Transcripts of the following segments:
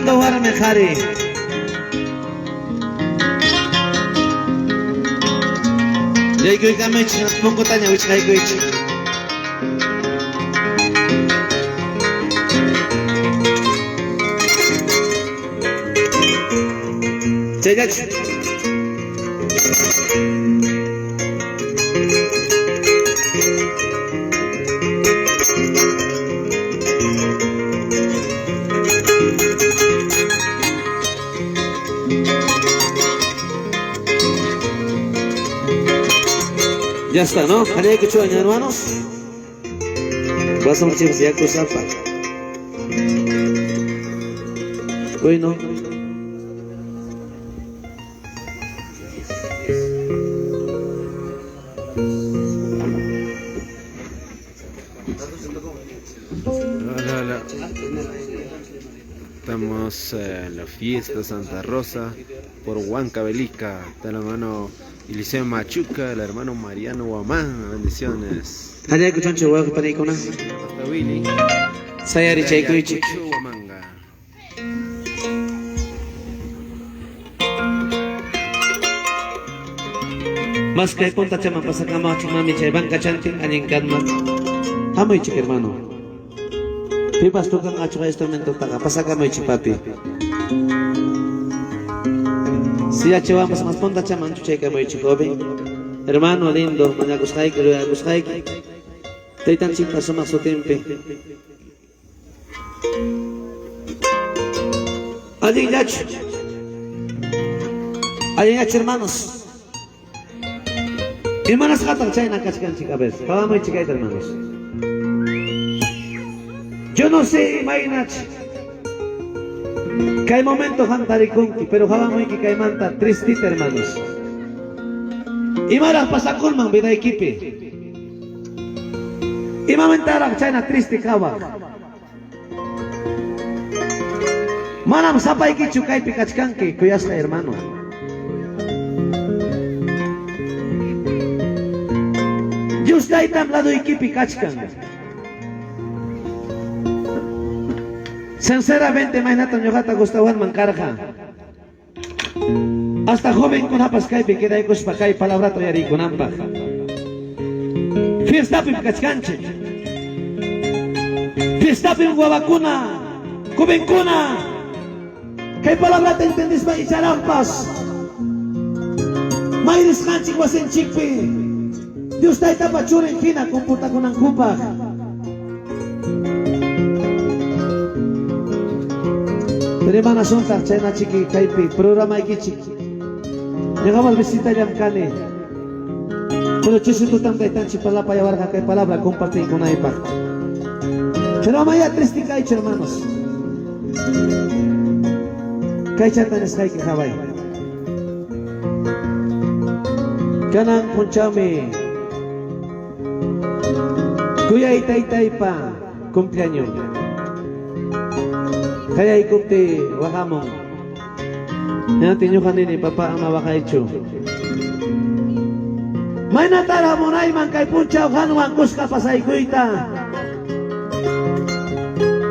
Fernando Guaramejari. Yaykoy kamech poco taña wich haykoich. Chayach. Ya está, ¿no? ¿Haría que chuaña, hermanos? Vas a un chip, ya cosa pa. Bueno. Hola. Estamos en la fiesta Santa Rosa por Huancavelica. Está el hermano Eliseo Machuca, el hermano Mariano Guamán. Bendiciones. Haría que chuanche huevo para ir con una. Hasta Willy. Sayari Chaykoichi. Guamanga. Mas kay punta chama pasakama chumami chay banca chanting aning kadma. Amoy chik hermano. Pipas tukang acho instrumento taka pasakama chik papi. Si acho vamos mas punta chama chay kamoy chik obi. Hermano lindo, managushay que lo agushay. Taitan chik pasoma su tempe. Adinach hermanos. Hermanas katak chay nakachkan chikabes. Kawamoy chikay hermanos. Yo no sé, imagínate. Kay momento jantarikunki, pero kawamoy ki kay manta tristita hermanos. Imarang pasakulmang biday kipi. Imamentara chay na triste kawa. Manam sapay ki chukay pikachkanki, kuyas na hermano. Dios da itam lado ikipi kachkan. Sinceramente, imagínate, ñojata gustawan mancarja. Hasta joven con apas kaipi queda ecos pa kai palabra toyari con ampa. Fiesta pim kachkanche. Fiesta pim guabacuna. Kubencuna. Kay palabra te entendis pa icharampas. Mayris kanchik wasen chikpi. Dios está tapachura en China, computa con ancupa. Terima kasih tak China chiki kaipi programa iki chiki. Llegamos visita ya mkane. Pero chusi tu tam kaitan chi palapa ya warga kai palabra compartir con aipa. Pero maya triste kai hermanos. Kai chatan es kai ki Hawaii. Kanang punchami. Kuya itay pa cumpleaños. Kaya ikuti wakamong. Natin nyo kanini papa ang mawakaicho. May natara mo na imang kay punchaw hanuang kuska pasay kuita.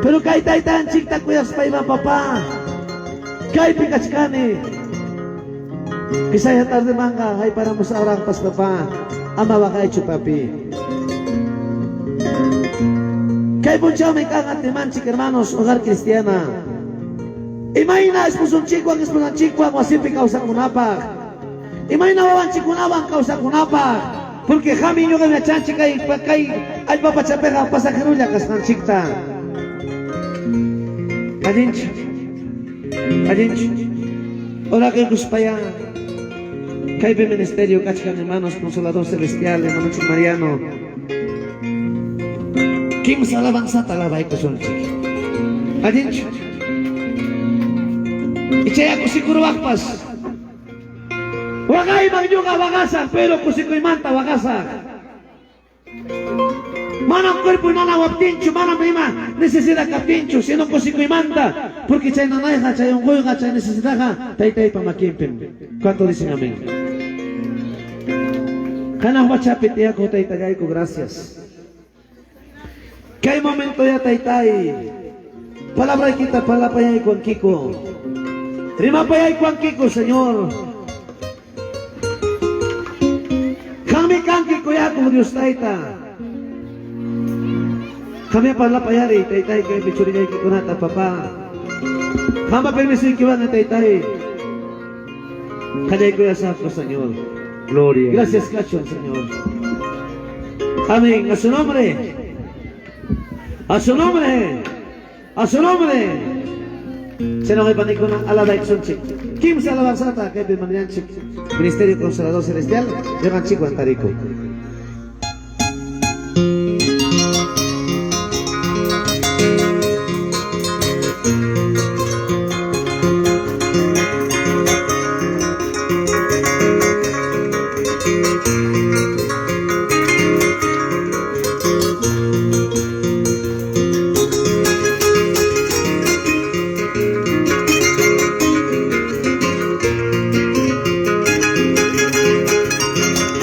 Pero kay taytan chikta kuyas pa imang papa. Kay pikachkani. Kisaya tarde manga hay para mo sa orang pas papa. Ang mawakaicho papi. Kay punchaw may kangat ni manchik hermanos, hogar cristiana. Imagina, esposo chico, esposo chico, wasipi kausa kunapa. Imagina wawan chikunawang kausa kunapa. Porque jami nyo kami chanchi kay ay papachapeja pasajerulla kasnan chikta. Adinch. Ora kay kuspaya. Kay ministerio kachkan hermanos, consolador celestial, hermano Mariano. Kim sa alabanza talabay ko son chiki. Adinch. Ichay ako siguro wakpas. Wagay magyuga wagasan, pero kusikoy manta wagasan. Manang cuerpo nanawap tincho, manang prima necesidad ka tincho, sino kusikoy manta. Porque chay nanay ka, chay unggoy ka, chay necesidad ka, tay pamakimpim. ¿Cuánto dicen amén? Kanang wachapit ako tay tagay ko, gracias. Kay momento ya tay. Palabra kita palapayay Juan Kiko. Rimapayay Juan Kiko, Señor. Kami kangki kuya kung Diyos taita. Kami palapayari, tay-tay kay pichuri kay Kiko nata, Papa. Kama permisin kiwa na tay-tay. Kanyay kuya sa ako, Señor. Gloria. Gracias, Cachon, Señor. Amén. A su nombre. A su nombre. A su nombre. Sino kay panik ko ng alada iksunchik. Kim sa alabanzata kay Pimanianchik. Ministerio Consolador Celestial. Yaman Chico Antarico.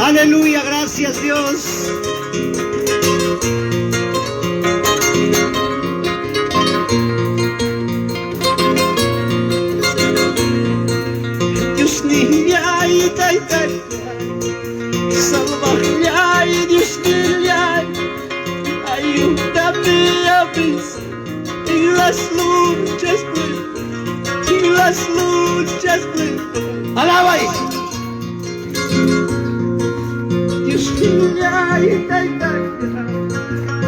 Aleluya, gracias Dios. Dios niya itay-tay, salvajay, Dios niya, ayúdame a vencer en las luchas, en las luchas. Alabay! Dios niya itay-tay,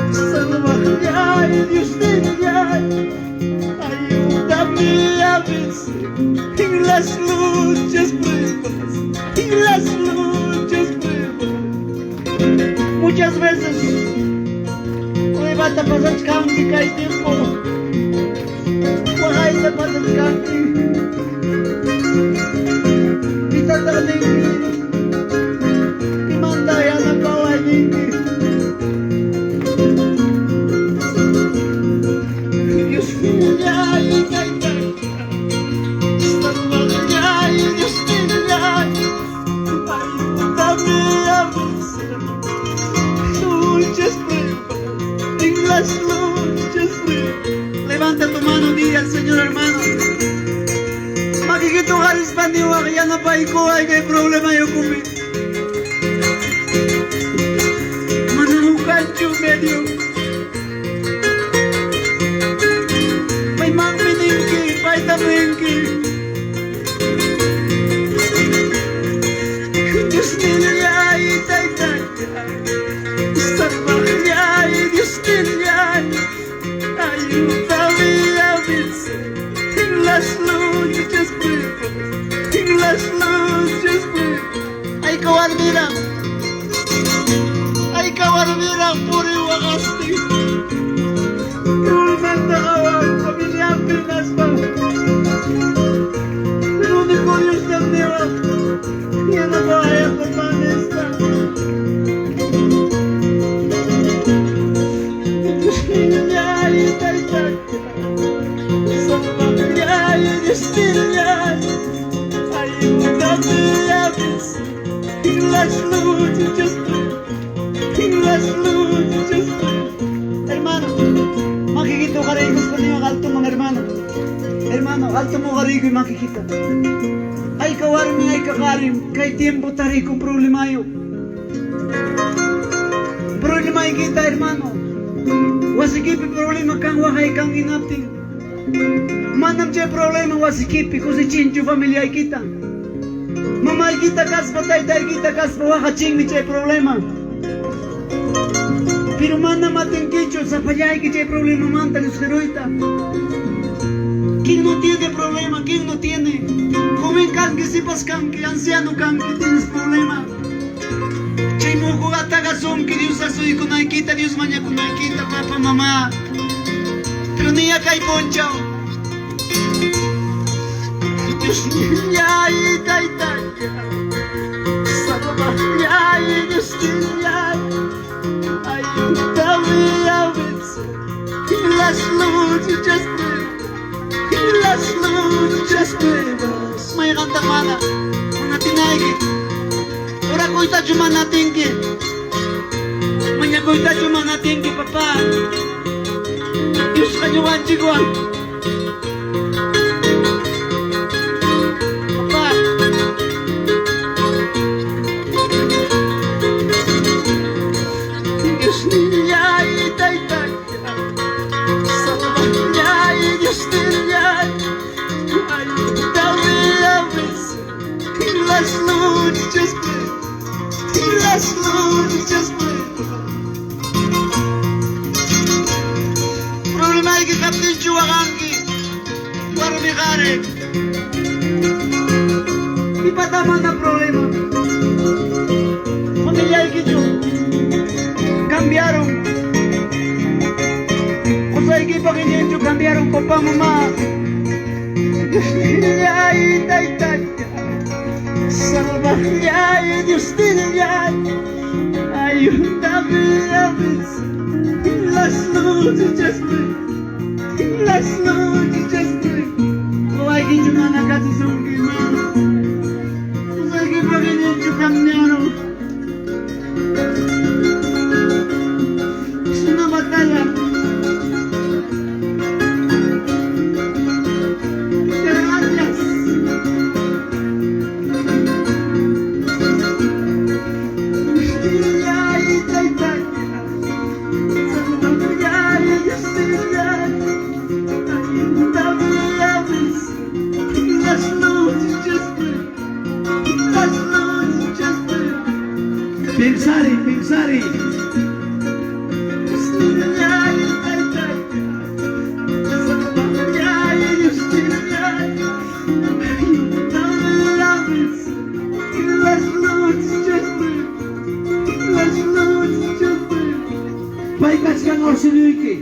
salvajay, Dios niya, ayúdame a vencer en las luchas pruebas, en las luchas pruebas. Muchas veces levanta pasar canti que hay tiempo, ahí te pasas canti, y tataling, y manda ya na kawalingi. Dios niya itay-tay, salvajay, Dios niya, ayúdame a vencer luchas pruebas, en las luchas pruebas. Levanta tu mano, dile al Señor, hermano. Makikito haris pandiwa kaya na pa ikuhay kay problema yung kumit. Manamukan yung medyo. May mang miningki, may tamingki. Diyos niya itay-tay, salvajay, Diyos niya, ayúdame a vencer en las luchas pruebas, en las luchas pruebas. Ay kawarmira, puri wakasti. Tulmanda kawan, pamilya Pinas pa. El único Dios del Neva, yan na bahaya permanesta. Diyos niya itay-tay, salvajay, Diyos niya, ayúdame a vencer en las luchas pruebas, en las luchas pruebas. Hermano, makikita ka rin gusto niyo alto mga hermano. Hermano, alto mo ka rin makikita. Ay kawarim ay kakarim, kay tiempo tari ko problema yo. Problema kita hermano. Wasikipi problema kang wakay kang inapting. Manam siya problema wasikipi kasi chincho familia kita. Mamay kita kas patay tay kita kas wakaching ni siya problema. Pero manam ating kicho sa payay ki siya problema manta los heroita. ¿Quién no tiene problema? ¿Quién no tiene? Joven kanki, sipas kanki, anciano kanki, tienes problema. Chay mujo atagasón que Dios asoy con aikita, Dios maña con aikita, papá, mamá. Pero ni acá hay ponchao. Dios niya itay-tay, salvajay, Dios niya, ayúdame a vencer en las luchas pruebas, en las luchas pruebas. May kanta mana, mga tinaigi. Ora ko ita cuma natingki, manya ko ita cuma natingki papa. Dios ayudan chikuan. Papá. Dios niya itay-tay. Salvanya Dios niya. Las luchas, las luchas, problema hay que captar chuagangi, guarmigare. Mi pata manda problema. Familia hay que yo cambiaron. O sea, equipo que yo cambiaron, papá, mamá. Ya, salvaje, Dios te ayúdame a vencer las luchas, las luchas. No hay que llegar a casa son quemados, no hay que pagar yo cambiaron. Es una batalla. Pensare. Paikas kan orsinuiki.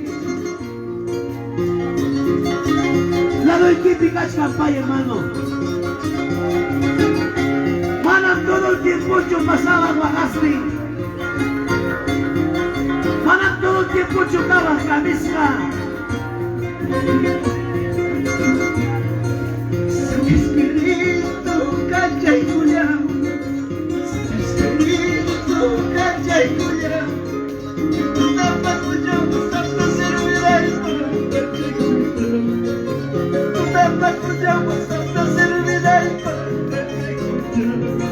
La doy pikas campay, hermano. Manam todo el tiempo yo pasaba guagasti. Manam todo el tiempo chocaba cabeza. Espíritu calla y cuya. Espíritu calla y cuya.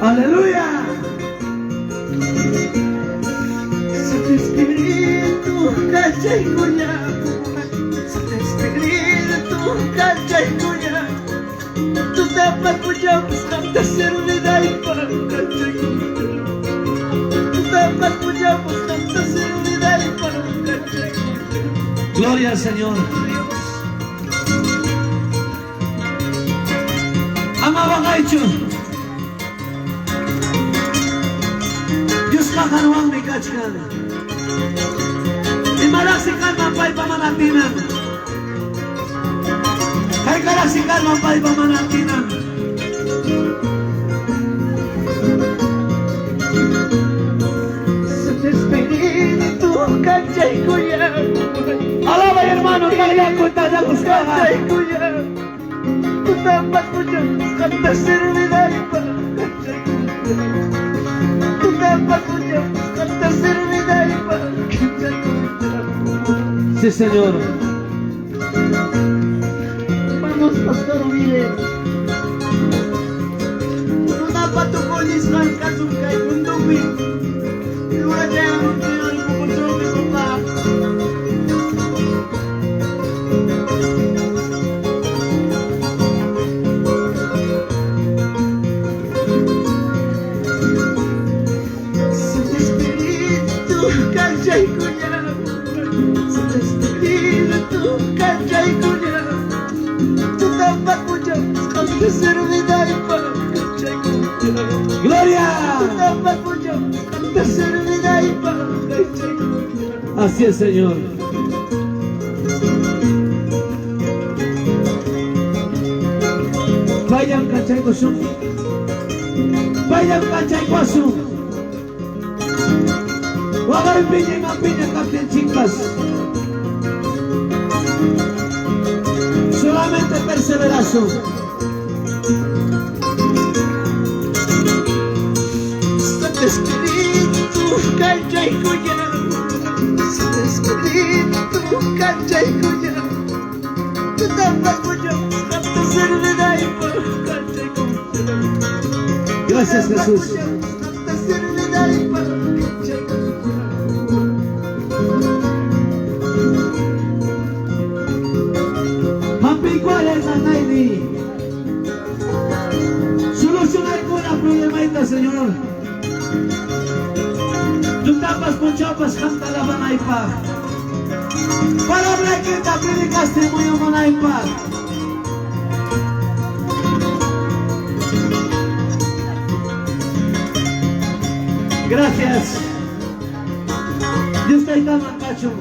Aleluya. Santo Espíritu, calla y cuya. Santo Espíritu, calla y cuya. Tú te vas cuya, buscando servidor y para calla y cuya. Tú te vas cuya, buscando servidor y para calla y cuya. Gloria al Señor. Amaba Gaicho. Dios kaharuang may kachkan. Imalasikan mapay pamanatinan. Kay kalasikan mapay pamanatinan. Santo Espíritu, calla y cuya. Alaba hermano, calla y cuenta de buscaba. Calla y cuya. Tú tampas cuya, canta servidor y para calla y cuya. Tú tampas cuya, canta servidor y para calla y cuya. Sí, Señor. Vamos, Pastor Uribe. Una pato polis arca suka y kundubi. Y ahora te amo, te amo, como yo mi papá. Santo Espíritu, calla y cuya. Santo Espíritu, calla y cuya. Tú tampas cuya, canta servidor y para calla y cuya. Gloria. Tú tampas cuya, canta servidor y para calla y cuya. Así es, Señor. Vayan cachay kosum. Vayan cachay kosum. Wagar piña captain chicas. Solamente perseveración. Santo Espíritu, calla y cuya. Santo Espíritu, calla y cuya. Gracias, Jesús. Papi, ¿cuál es la Naini? Solucionar con la problemita, Señor. Tú tapas con chapas, canta la banaipa. Palabra que te predicaste muy banaipa. Gracias. Dios te da mancacho.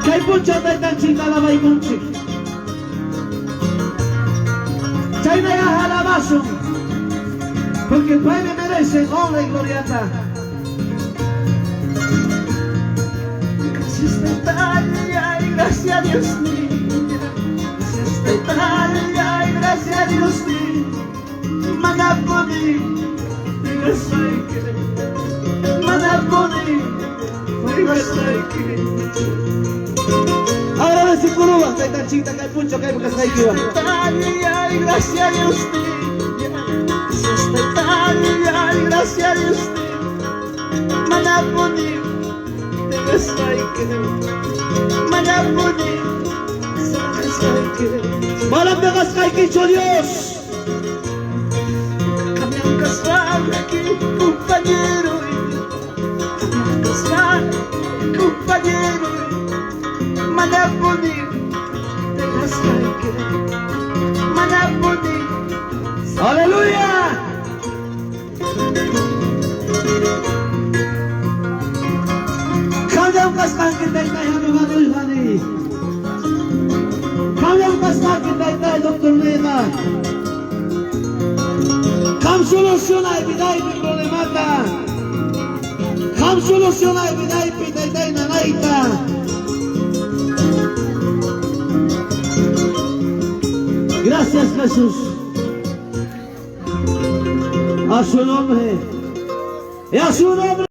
Que hay mucho de tan chica la baimonchi. Chayna ya jalabazo. Porque el Padre merece honra y gloriata. Gracias te talla y gracias a Dios mío. Gracias te talla y gracias a Dios mío. Manaponi. Ahora ves si Curuba, que hay tan chica, que hay mucho, que hay porque está ahí que va. Y gracias a Dios y gracias a Dios Manaponi Para pegas que Dios. Cambian casual aquí, compañero. Cambian casual, compañero. Manaponi Manaponi. ¡Aleluya! Cambia un cascán que te cae a mi mano y Jani. Cambia un cascán que te cae, doctor Neda. Cam soluciona y vida y mi problemata. Cam soluciona y vida y pita y nanaita. Gracias, Jesús. A su nombre. Y a su nombre.